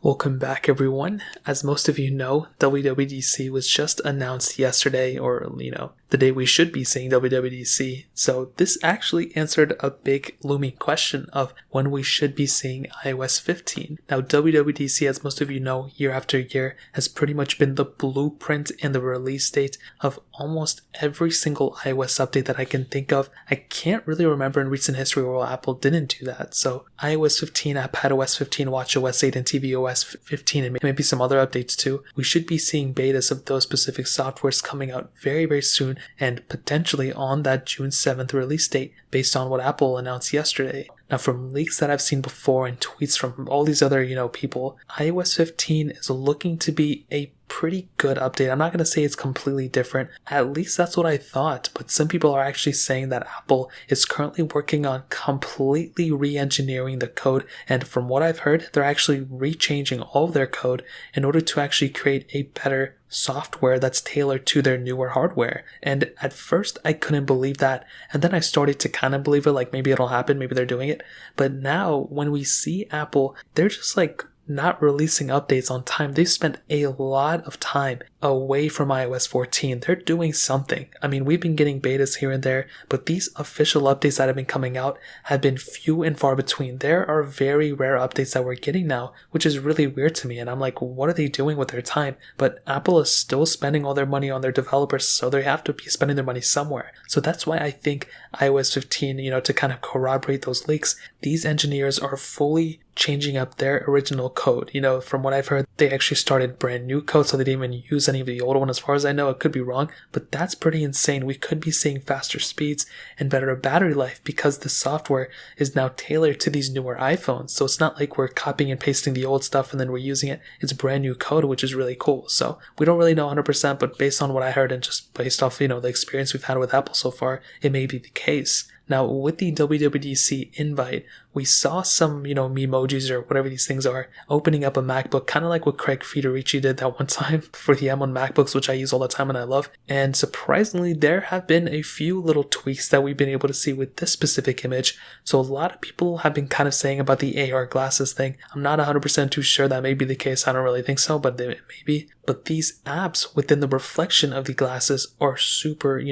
Welcome back, everyone. As most of you know, WWDC was just announced yesterday, or, the day we should be seeing WWDC. So this actually answered a big looming question of when we should be seeing iOS 15. Now, WWDC, as most of you know, year after year, has pretty much been the blueprint and the release date of almost every single iOS update that I can think of. I can't really remember in recent history where Apple didn't do that. So iOS 15, iPadOS 15, watchOS 8, and tvOS 15, and maybe some other updates too. We should be seeing betas of those specific softwares coming out very, very soon, and potentially on that June 7th release date based on what Apple announced yesterday. Now, from leaks that I've seen before and tweets from all these other, people, iOS 15 is looking to be a pretty good update. I'm not going to say it's completely different. At least that's what I thought. But some people are actually saying that Apple is currently working on completely re-engineering the code. And from what I've heard, they're actually rechanging all of their code in order to actually create a better software that's tailored to their newer hardware. And at first I couldn't believe that, and then I started to kind of believe it, like maybe it'll happen, maybe they're doing it. But now when we see Apple, they're just like not releasing updates on time. They've spent a lot of time away from iOS 14. They're doing something. I mean, we've been getting betas here and there, but these official updates that have been coming out have been few and far between. There are very rare updates that we're getting now, which is really weird to me. And I'm like, what are they doing with their time? But Apple is still spending all their money on their developers, so they have to be spending their money somewhere. So that's why I think iOS 15, to kind of corroborate those leaks, these engineers are fully changing up their original code. From what I've heard, they actually started brand new code, so they didn't even use any of the old one. As far as I know, it could be wrong, but that's pretty insane. We could be seeing faster speeds and better battery life because the software is now tailored to these newer iPhones. So it's not like we're copying and pasting the old stuff and then we're using it. It's brand new code, which is really cool. So we don't really know 100%, but based on what I heard and just based off, the experience we've had with Apple so far, it may be the case. Now, with the WWDC invite, we saw some, memojis or whatever these things are, opening up a MacBook, kind of like what Craig Federici did that one time for the M1 MacBooks, which I use all the time and I love. And surprisingly, there have been a few little tweaks that we've been able to see with this specific image. So a lot of people have been kind of saying about the AR glasses thing. I'm not 100% too sure that may be the case. I don't really think so, but it may be. But these apps within the reflection of the glasses are super,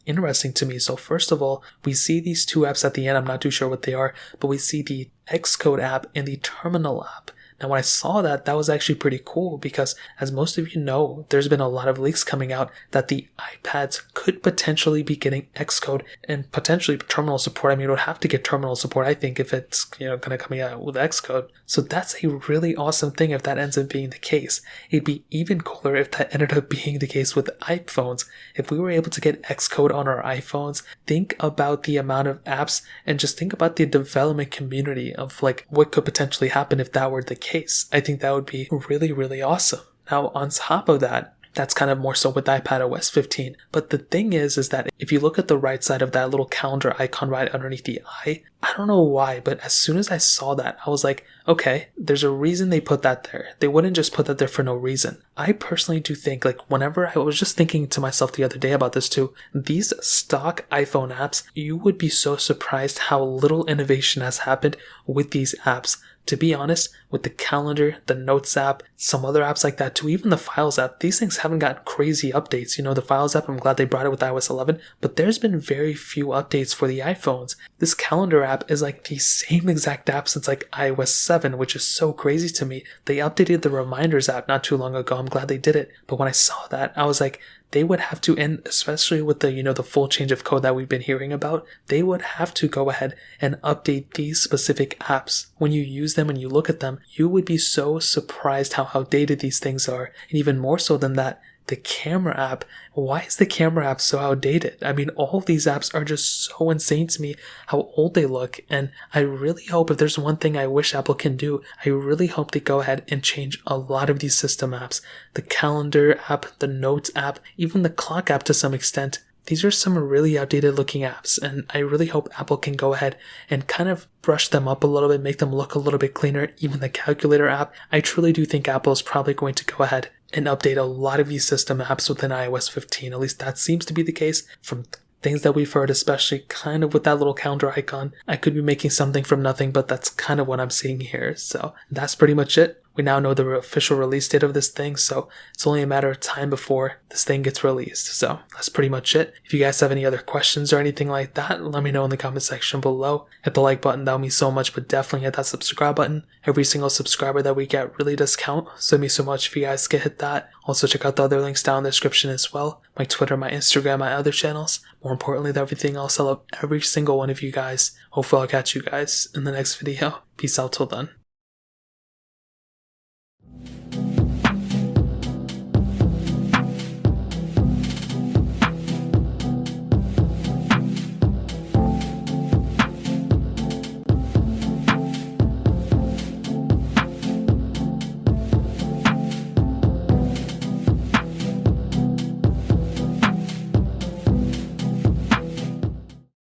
interesting to me. So first of all, we see these two apps at the end. I'm not too sure what they are, but we see the Xcode app and the Terminal app. Now, when I saw that was actually pretty cool because, as most of you know, there's been a lot of leaks coming out that the iPads could potentially be getting Xcode and potentially terminal support. I mean, it would have to get terminal support, I think, if it's, kind of coming out with Xcode. So that's a really awesome thing if that ends up being the case. It'd be even cooler if that ended up being the case with iPhones. If we were able to get Xcode on our iPhones, think about the amount of apps and just think about the development community of like what could potentially happen if that were the case. I think that would be really, really awesome. Now, on top of that, that's kind of more so with iPadOS 15. But the thing is that if you look at the right side of that little calendar icon right underneath the eye, I don't know why, but as soon as I saw that, I was like, okay, there's a reason they put that there. They wouldn't just put that there for no reason. I personally do think, whenever I was just thinking to myself the other day about this too, these stock iPhone apps, you would be so surprised how little innovation has happened with these apps. To be honest, with the calendar, the Notes app, some other apps like that too, even the Files app, these things haven't got crazy updates. The Files app, I'm glad they brought it with iOS 11, but there's been very few updates for the iPhones. This calendar app is like the same exact app since like iOS 7, which is so crazy to me. They updated the Reminders app not too long ago. I'm glad they did it. But when I saw that, I was like, they would have to, and especially with the, the full change of code that we've been hearing about, they would have to go ahead and update these specific apps. When you use them and you look at them, you would be so surprised how outdated these things are. And even more so than that, the camera app. Why is the camera app so outdated? I mean, all of these apps are just so insane to me how old they look. And I really hope, if there's one thing I wish Apple can do, I really hope they go ahead and change a lot of these system apps. The calendar app, the Notes app, even the clock app to some extent. These are some really outdated looking apps, and I really hope Apple can go ahead and kind of brush them up a little bit, make them look a little bit cleaner. Even the calculator app, I truly do think Apple is probably going to go ahead and update a lot of these system apps within iOS 15. At least that seems to be the case from things that we've heard, especially kind of with that little calendar icon. I could be making something from nothing, but that's kind of what I'm seeing here. So that's pretty much it. we now know the official release date of this thing, so it's only a matter of time before this thing gets released. So that's pretty much it. If you guys have any other questions or anything like that, let me know in the comment section below. Hit the like button, that would mean so much, but definitely hit that subscribe button. Every single subscriber that we get really does count, so it'd mean so much if you guys could hit that. Also check out the other links down in the description as well. My Twitter, my Instagram, my other channels. More importantly than everything else, I love every single one of you guys. Hopefully I'll catch you guys in the next video. Peace out till then.